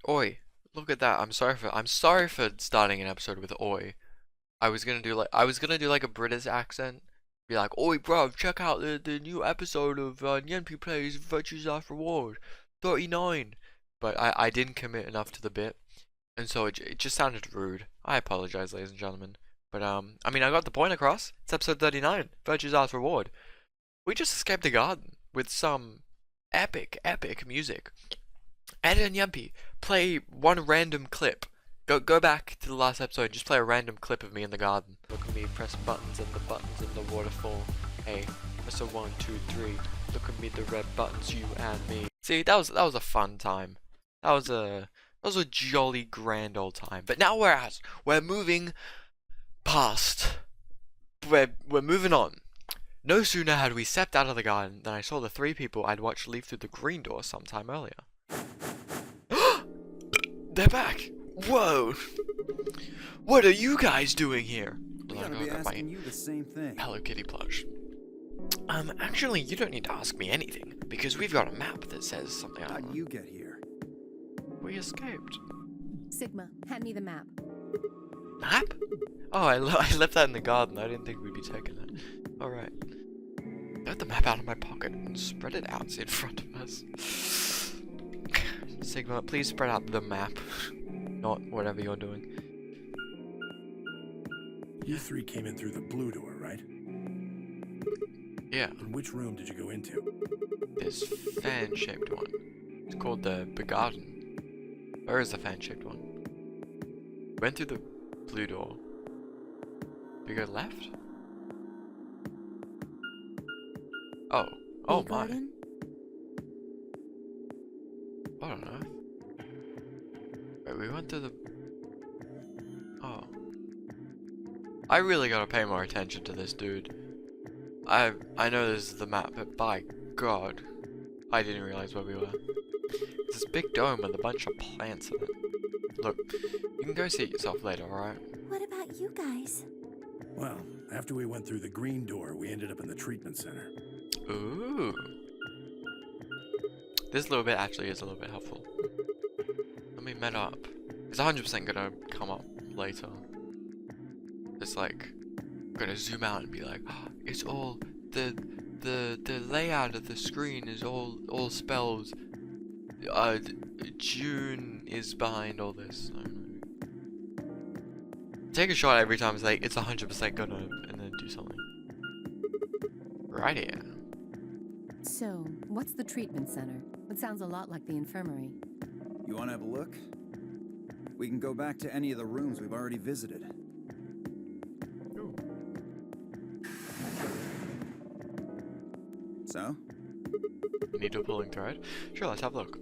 Oi, look at that. I'm sorry for starting an episode with oi. I was gonna do like a British accent. Be like, oi bro, check out the new episode of Nyenpi Plays Virtues Last Reward 39. But I didn't commit enough to the bit, and so it just sounded rude. I apologize, ladies and gentlemen. But I mean I got the point across. It's episode 39, Virtues Last Reward. We just escaped the garden with some epic music. Ed and Nyenpi, play one random clip. Go back to the last episode and just play a random clip of me in the garden. Look at me press buttons and the buttons in the waterfall. Hey, Mr. 1, 2, 3. Look at me, the red buttons, you and me. See, that was a fun time. That was a jolly grand old time. But now we're moving past. We're moving on. No sooner had we stepped out of the garden than I saw the three people I'd watched leave through the green door sometime earlier. They're back! Whoa! What are you guys doing here? We gotta be asking you the same thing. Hello Kitty plush. Actually, you don't need to ask me anything, because we've got a map that says something. How did you get here? We escaped. Sigma, hand me the map. Map? Oh, I left that in the garden. I didn't think we'd be taking it. Alright. Got the map out of my pocket and spread it out in front of us. Sigma, please spread out the map. Not whatever you're doing. You three came in through the blue door, right? Yeah. And which room did you go into? This fan-shaped one. It's called the Garden. Where is the fan-shaped one? Went through the blue door. Do we go left? Oh. Oh my. Garden? I don't know. Wait, we went through the... Oh. I really gotta pay more attention to this, dude. I know this is the map, but by God, I didn't realize where we were. It's this big dome with a bunch of plants in it. Look, you can go see it yourself later, alright? What about you guys? Well, after we went through the green door, we ended up in the treatment center. Ooh. This little bit actually is a little bit helpful. Let me met up. It's 100% gonna come up later. It's like, gonna zoom out and be like, oh, it's all the layout of the screen is all spells. June is behind all this. I don't know. Take a shot every time. It's like it's 100% gonna, and then do something. Right here. So, what's the treatment center? It sounds a lot like the infirmary. You wanna have a look? We can go back to any of the rooms we've already visited. So? Needle pulling thread? Sure, let's have a look.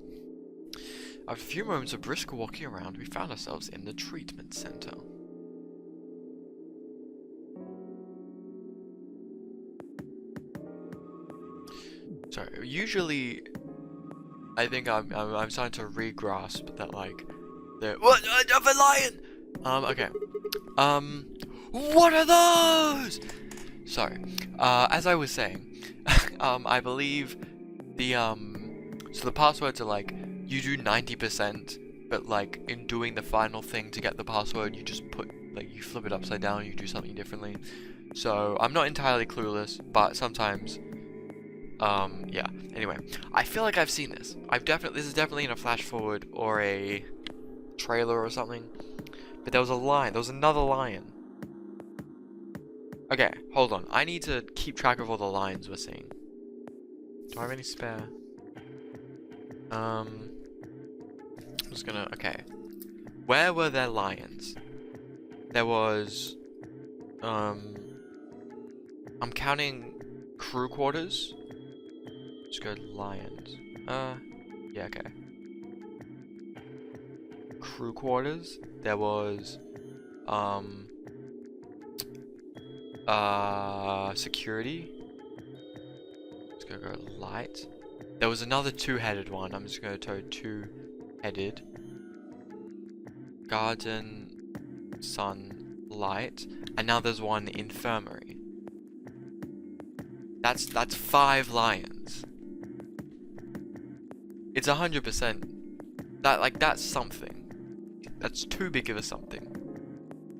After a few moments of brisk walking around, we found ourselves in the treatment center. So, usually, I think I'm starting to re-grasp that, like, what? Of a lion! Okay. What are those? Sorry. As I was saying, I believe the, so the passwords are like, you do 90%, but like, in doing the final thing to get the password, you just put, like, you flip it upside down, you do something differently. So, I'm not entirely clueless, but sometimes, yeah. Anyway, I feel like I've seen this. This is definitely in a flash forward or a trailer or something. But there was a lion, there was another lion. Okay, hold on. I need to keep track of all the lions we're seeing. Do I have any spare? I'm just gonna, okay. Where were there lions? There was, I'm counting crew quarters. Let's go lions. Yeah, okay. Crew quarters. There was, security. Let's go light. There was another two-headed one. I'm just gonna go two-headed. Garden, sun, light, and now there's one infirmary. That's 5 lions. It's 100% That's something. That's too big of a something.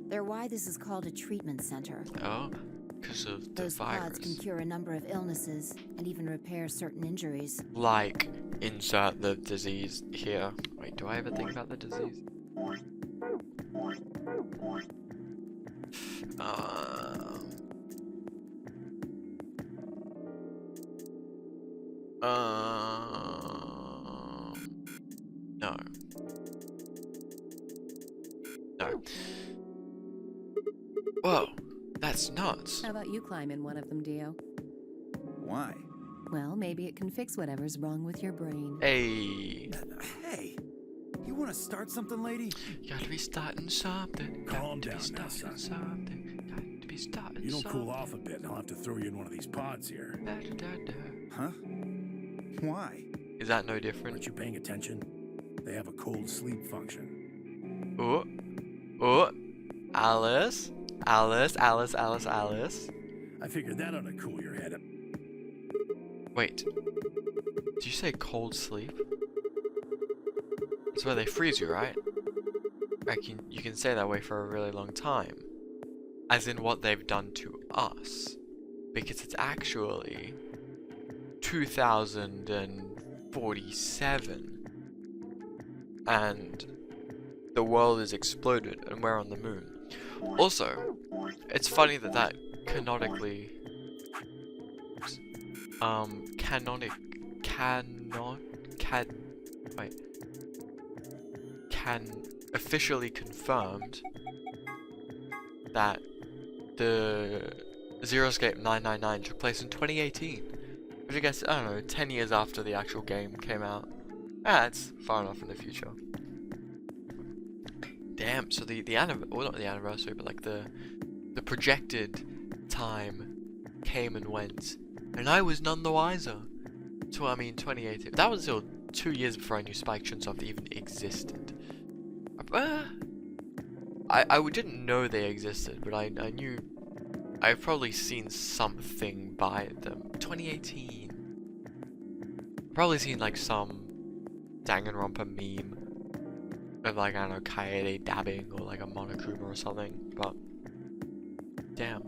They're why this is called a treatment center. Oh, because of the Those pods can virus. cure a number of illnesses and even repair certain injuries. Like, insert the disease here. Wait, do I ever think about the disease? No. No. Whoa, that's nuts. How about you climb in one of them, Dio? Why? Well, maybe it can fix whatever's wrong with your brain. Hey, Hey, you want to start something, lady? gotta be starting something. Calm Gotta down be now, starting son. something. Got to be starting You don't something. cool off a bit, and I'll have to throw you in one of these pods here. Huh? Why? Is that no different? Aren't you paying attention? They have a cold sleep function. Oh, oh, Alice, Alice. I figured that ought to cool your head up. Wait, did you say cold sleep? That's where they freeze you, right? You can stay that way for a really long time. As in what they've done to us. Because it's actually 2047. And the world is exploded and we're on the moon. Also, it's funny that canonically can officially confirmed that the Zero Escape 999 took place in 2018. Which I guess, I don't know, 10 years after the actual game came out. It's far enough in the future. Damn, so well, not the anniversary, but like the projected time came and went. And I was none the wiser. So, I mean, 2018. That was still 2 years before I knew Spike Chunsoft even existed. I didn't know they existed, but I knew. I've probably seen something by them. 2018. Probably seen like some Danganronpa meme of like, I don't know, Kaede dabbing or like a Monokuma or something, but damn.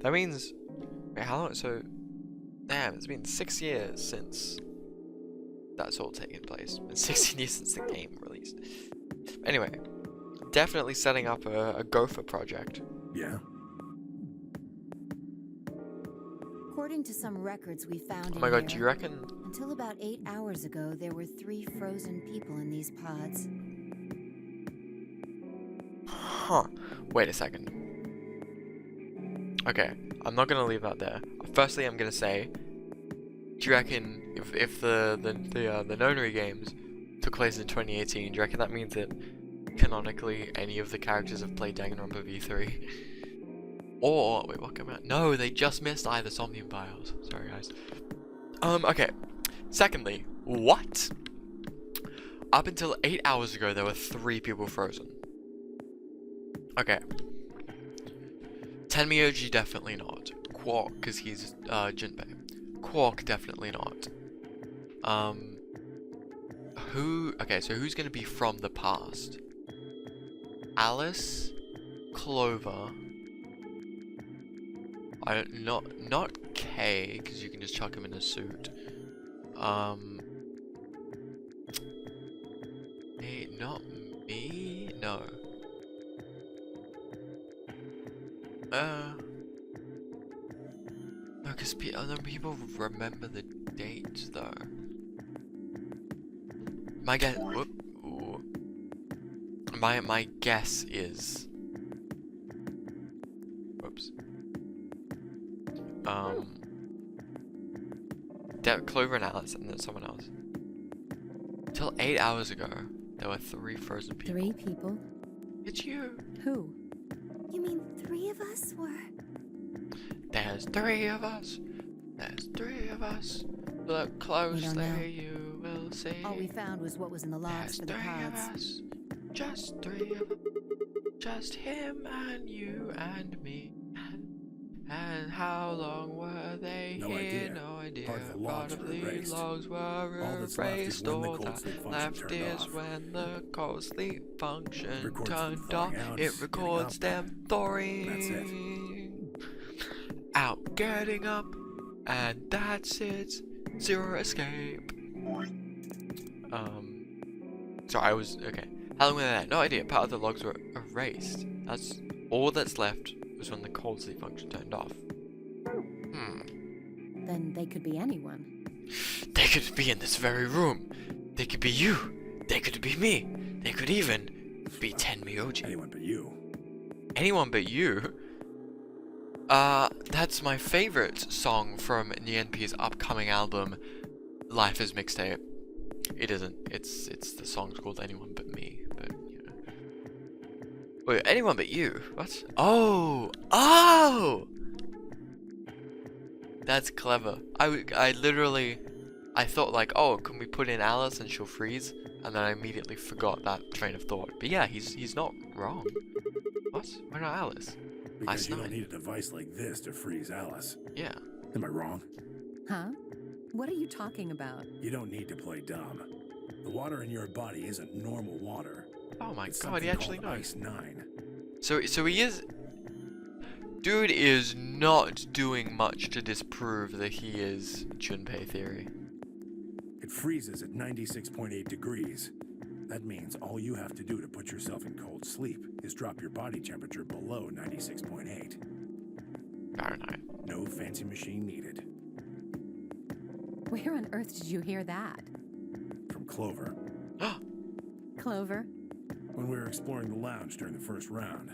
That means, wait, how long? So, damn, it's been 6 years since that's all taken place. And 16 years since the game released. Anyway, definitely setting up a Gopher project. Yeah? According to some records we found Oh my in god, here, do you reckon? until about 8 hours ago, there were 3 frozen people in these pods. Huh. Wait a second. Okay, I'm not gonna leave that there. Firstly, I'm gonna say, do you reckon if the Nonary games took place in 2018, do you reckon that means that canonically any of the characters have played Danganronpa V3? Or wait, what came out? No, they just missed either Somnium Bios. Sorry, guys. Okay. Secondly, what? Up until 8 hours ago, there were 3 people frozen. Okay. Tenmyoji definitely not. Quark, because he's Jinbei. Quark definitely not. Okay, so who's gonna be from the past? Alice, Clover. Not Kay, because you can just chuck him in a suit. Hey, not me? No. No, because other people remember the dates, though. My guess, my guess is, whoops. Clover and Alice, and then someone else. Till 8 hours ago, there were 3 frozen people. 3 people? It's you. Who? You mean 3 of us were? There's 3 of us. There's 3 of us. Look know. closely, you will see. All we found was what was in the logs There's for the 3 of pods. us. Just 3 of us. Just him and you and me And how long were they No here? idea. No idea. Part of the logs were erased. Logs were All that's left is erased. when the All cold that sleep function left turned is off. when the cold sleep function Records turned falling off. out, It getting records up. them That's it. thawing. Out, getting up, and that's it. Zero escape. So I was okay. How long were they there? No idea. Part of the logs were erased. That's all that's left was when the cold sleep function turned off. Then they could be anyone. They could be in this very room. They could be you. They could be me. They could even be Tenmyoji. Anyone but you. Anyone but you? That's my favorite song from Nyenpi's upcoming album, Life is Mixtape. It isn't. It's the song's called Anyone But Me, but you know. Wait, Anyone But You? What? Oh! Oh! That's clever. I literally, I thought like, oh, can we put in Alice and she'll freeze? And then I immediately forgot that train of thought. But yeah, he's not wrong. What? Why not Alice? Because you don't Ice9. need a device like this to freeze Alice. Yeah. Am I wrong? Huh? What are you talking about? You don't need to play dumb. The water in your body isn't normal water. Oh my It's god, he something actually called knows. Ice-9. So he is. Dude is not doing much to disprove that he is Junpei theory. It freezes at 96.8 degrees. That means all you have to do to put yourself in cold sleep is drop your body temperature below 96.8. Fahrenheit. No fancy machine needed. Where on earth did you hear that? From Clover. Clover? When we were exploring the lounge during the first round.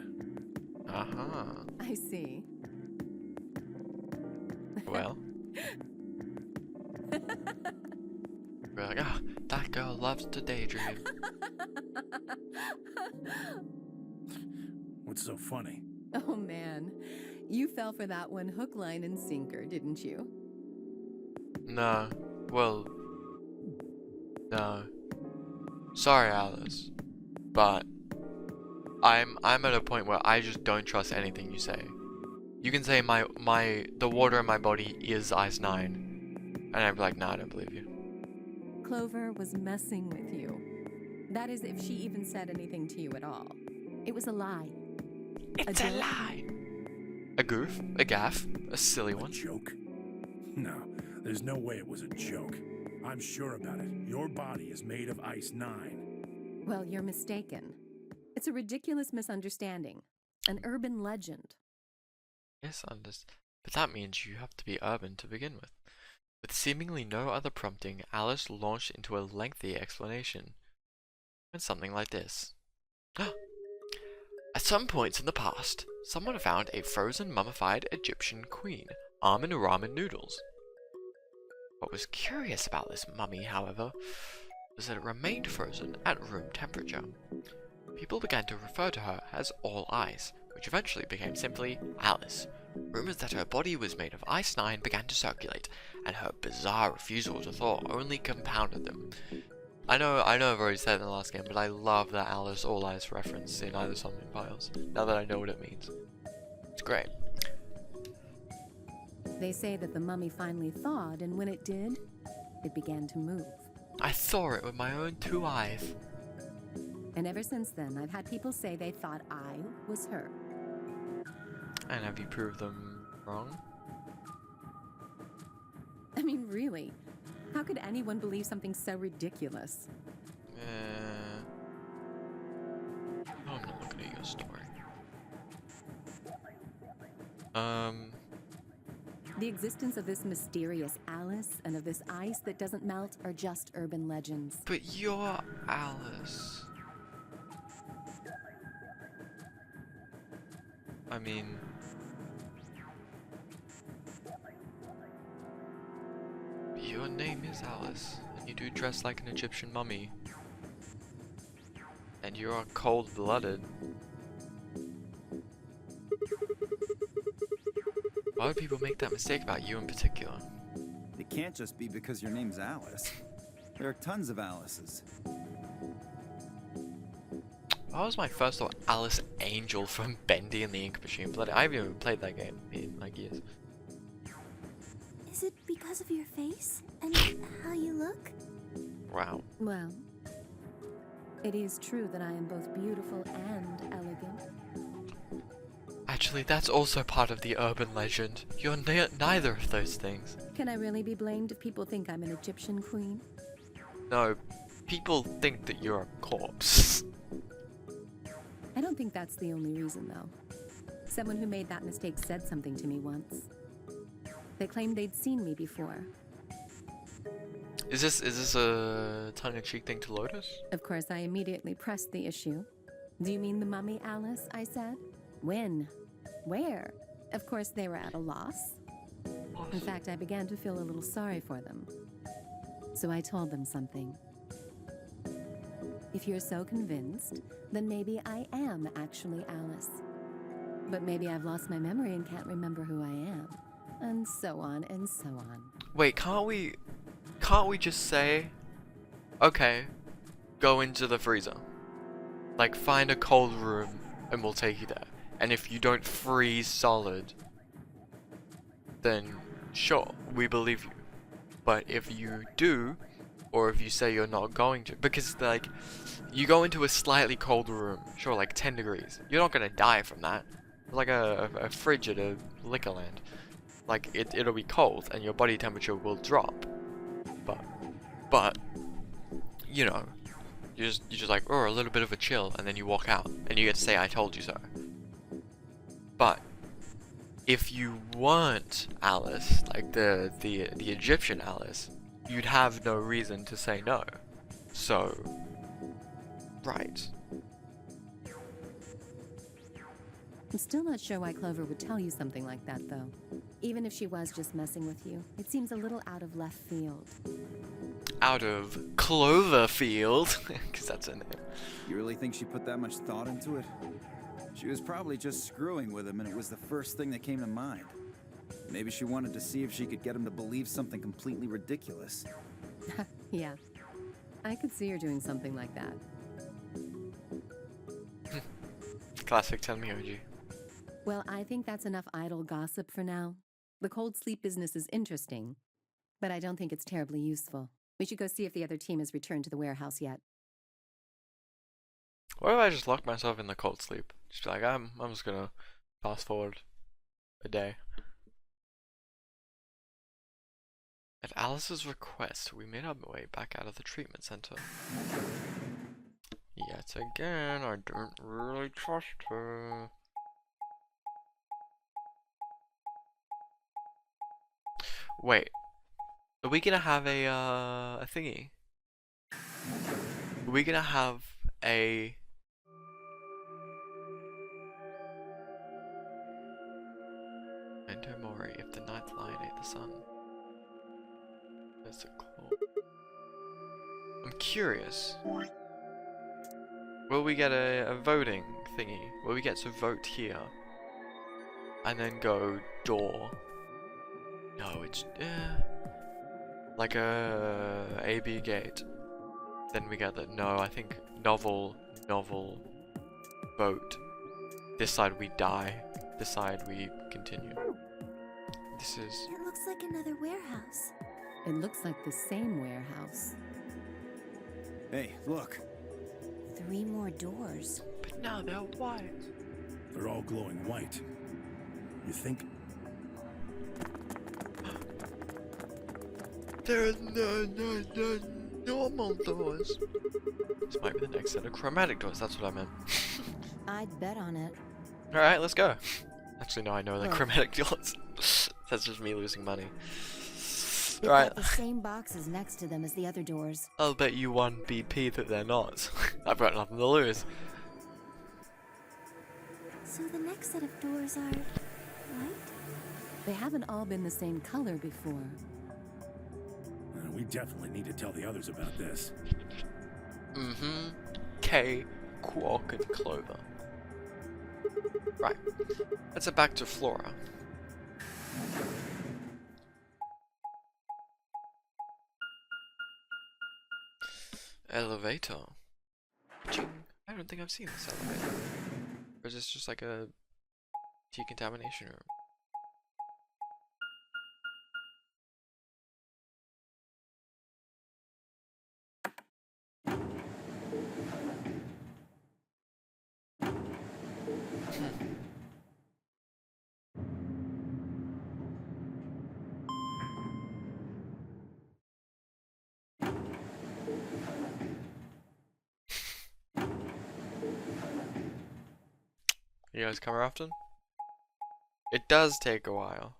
Uh-huh. I see. Well. We're like, ah, that girl loves to daydream. What's so funny? Oh man, you fell for that one hook, line, and sinker, didn't you? No. Well. No. Sorry, Alice. But I'm at a point where I just don't trust anything you say. You can say the water in my body is Ice-9, and I'd be like, nah, I don't believe you. Clover was messing with you. That is, if she even said anything to you at all. It was a lie. It's a lie. A goof, a gaff, a silly A one. joke? No, there's no way it was a joke. I'm sure about it. Your body is made of Ice-9. Well, you're mistaken. It's a ridiculous misunderstanding. An urban legend. Yes, but that means you have to be urban to begin with. With seemingly no other prompting, Alice launched into a lengthy explanation. And something like this. At some points in the past, someone found a frozen mummified Egyptian queen, arm in ramen noodles. What was curious about this mummy, however, was that it remained frozen at room temperature. People began to refer to her as All Ice, which eventually became simply Alice. Rumors that her body was made of Ice-9 began to circulate, and her bizarre refusal to thaw only compounded them. I know I've already said it in the last game, but I love that Alice All Ice reference in either Something Files, now that I know what it means. It's great. They say that the mummy finally thawed, and when it did, it began to move. I saw it with my own 2 eyes. And ever since then, I've had people say they thought I was her. And have you proved them wrong? I mean, really, how could anyone believe something so ridiculous? I'm not looking at your story. The existence of this mysterious Alice and of this ice that doesn't melt are just urban legends. But you're Alice. I mean... Your name is Alice, and you do dress like an Egyptian mummy. And you are cold-blooded. Why would people make that mistake about you in particular? It can't just be because your name's Alice. There are tons of Alices. Why was my first thought Alice Angel from Bendy and the Ink Machine? Bloody, I haven't even played that game in like years. because of your face and how you look? Wow. Well, it is true that I am both beautiful and elegant. Actually, that's also part of the urban legend. You're neither of those things. Can I really be blamed if people think I'm an Egyptian queen? No, people think that you're a corpse. I don't think that's the only reason, though. Someone who made that mistake said something to me once. They claimed they'd seen me before. Is this a tongue-in-cheek thing to Lotus? Of course, I immediately pressed the issue. Do you mean the mummy, Alice? I said. When? Where? Of course, they were at a loss. In fact, I began to feel a little sorry for them. So I told them something. If you're so convinced, then maybe I am actually Alice. But maybe I've lost my memory and can't remember who I am. And so on and so on. Wait, can't we just say, okay, go into the freezer. Like, find a cold room and we'll take you there. And if you don't freeze solid, then sure, we believe you. But if you do, or if you say you're not going to, because like, you go into a slightly colder room, sure, like 10 degrees, you're not gonna die from that. Like a fridge at a liquor land. Like, it'll be cold and your body temperature will drop. But, you know, you're just like, oh, a little bit of a chill, and then you walk out, and you get to say, I told you so. But, if you weren't Alice, like the Egyptian Alice, you'd have no reason to say no. So, right. I'm still not sure why Clover would tell you something like that, though. Even if she was just messing with you, it seems a little out of left field. Out of Cloverfield, because that's her name. You really think she put that much thought into it? She was probably just screwing with him, and it was the first thing that came to mind. Maybe she wanted to see if she could get him to believe something completely ridiculous. Yeah, I could see her doing something like that. Classic, tell me, OG. Well, I think that's enough idle gossip for now. The cold sleep business is interesting, but I don't think it's terribly useful. We should go see if the other team has returned to the warehouse yet. What if I just lock myself in the cold sleep? Just be like, I'm just gonna fast forward a day. At Alice's request, we made our way back out of the treatment center. Yet again, I don't really trust her. Wait, are we gonna have a thingy? Are we gonna have a... Enter Mori if the ninth lion ate the sun. There's a claw. I'm curious. Will we get a voting thingy? Will we get to vote here? And then go door? No, it's like a AB gate. Then we get the no. I think novel vote. This side we die. This side we continue. This is. It looks like another warehouse. It looks like the same warehouse. Hey, look. 3 more doors. But now they're white. They're all glowing white. You think? There's no normal doors. This might be the next set of chromatic doors. That's what I meant. I'd bet on it. All right, let's go. Actually, no, I know they're Look. chromatic doors. That's just me losing money. They've Right. got the same boxes next to them as the other doors. I'll bet you 1 BP that they're not. I've got nothing to lose. So the next set of doors are white? They haven't all been the same color before. We definitely need to tell the others about this. Mm-hmm. K, Quark, and Clover. Right. Let's head back to Flora. Elevator. Ching. I don't think I've seen this elevator. Or is this just like a decontamination room? You guys come here often? It does take a while.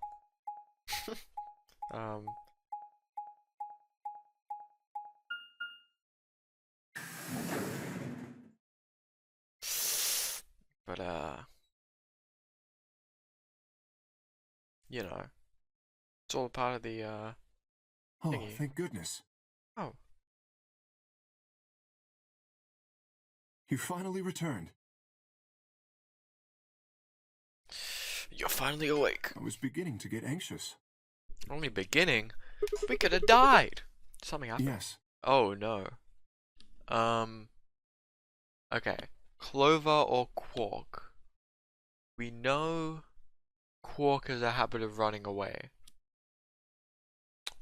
But you know, it's all part of the Oh, thingy. thank goodness. Oh, You finally returned. you're finally awake. I was beginning to get anxious. Only beginning? We could have died. Something happened. Yes. Oh no. Okay. Clover or Quark? We know Quark has a habit of running away.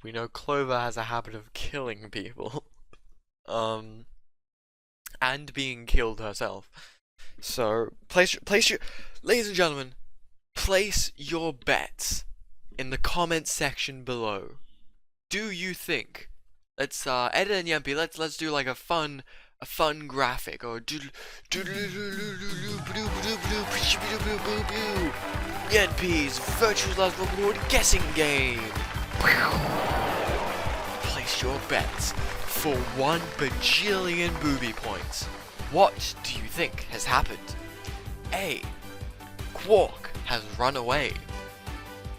We know Clover has a habit of killing people. And being killed herself. So, place your, ladies and gentlemen, place your bets in the comment section below. Do you think? Let's edit and Nyenpi, let's do like a fun graphic or Nyenpi's Virtual Last Reward guessing game. Place your bets for 1 bajillion booby points. What do you think has happened? A. Quark has run away.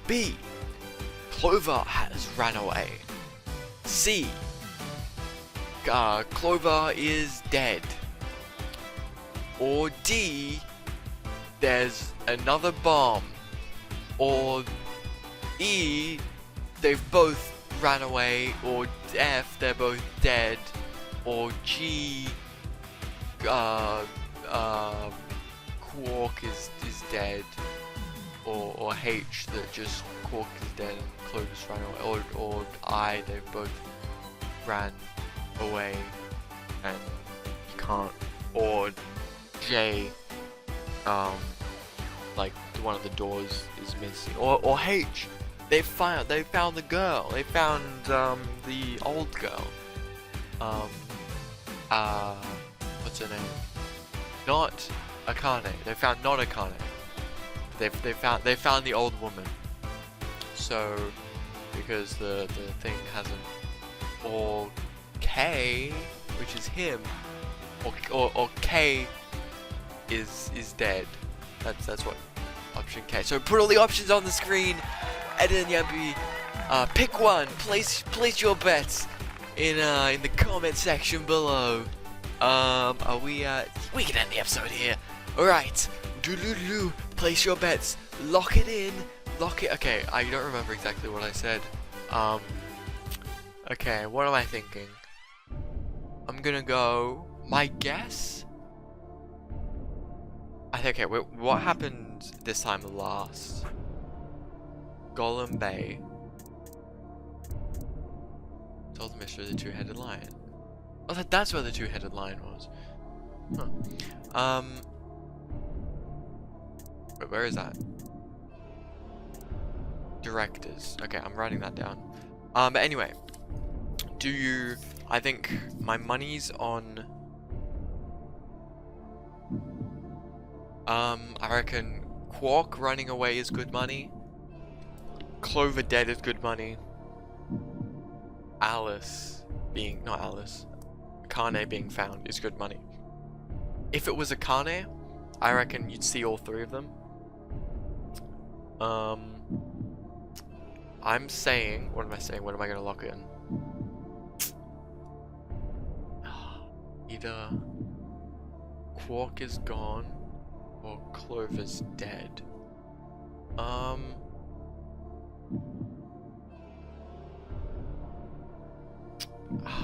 B. Clover has ran away. C. Clover is dead. Or D. There's another bomb. Or E. They've both ran away. Or F. They're both dead. Or G. Quark is dead. Or H, that just Quark is dead and Clover's ran away. Or I, they both ran away and you can't. Or J, like one of the doors is missing. Or H, they found the girl. They found the old girl. What's her name? Not Akane. They found not Akane. They found the old woman. So because the thing hasn't, or K, which is him, or K is dead. That's what option K. So put all the options on the screen. Edit and Nyenpi, pick one. Place your bets in the comment section below. We can end the episode here. All right. Place your bets. Lock it in. Lock it. Okay, I don't remember exactly what I said. Okay, what am I thinking? I'm gonna go. My guess. I think. Okay, wait, what happened this time last? Golem Bay. Solve the mystery of the two-headed lion. Oh, that's where the two-headed lion was. Huh. Wait, where is that? Directors. Okay, I'm writing that down. But anyway, I think my money's on. I reckon Quark running away is good money. Clover dead is good money. Akane being found is good money. If it was Akane, I reckon you'd see all three of them. I'm saying, what am I saying? What am I gonna lock in? Either Quark is gone or Clover's dead.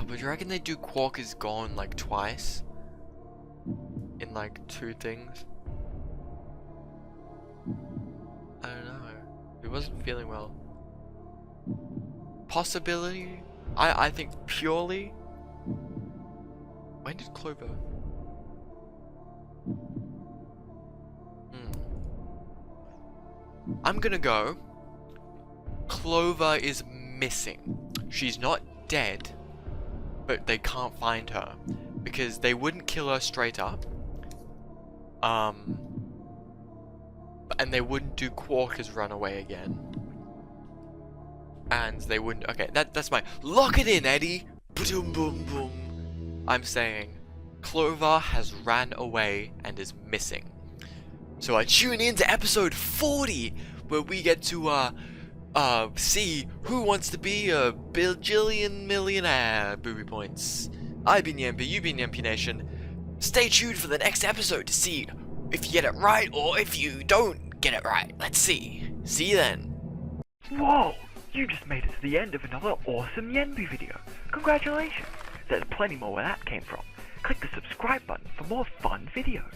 But you reckon they do Quark is gone like twice? In like 2 things? I don't know. He wasn't feeling well. Possibility? I think purely. When did Clover? I'm gonna go. Clover is missing. She's not dead, but they can't find her because they wouldn't kill her straight up. And they wouldn't do Quark's runaway again. And they wouldn't. Okay, that's my lock it in, Eddie. Boom, boom, boom. I'm saying Clover has ran away and is missing. So I tune in to episode 40, where we get to see who wants to be a bajillion millionaire. Booby points. I've been Nyenpi, you've been Nyenpi Nation. Stay tuned for the next episode to see if you get it right or if you don't get it right. Let's see. See you then. Whoa! You just made it to the end of another awesome Nyenpi video. Congratulations! There's plenty more where that came from. Click the subscribe button for more fun videos.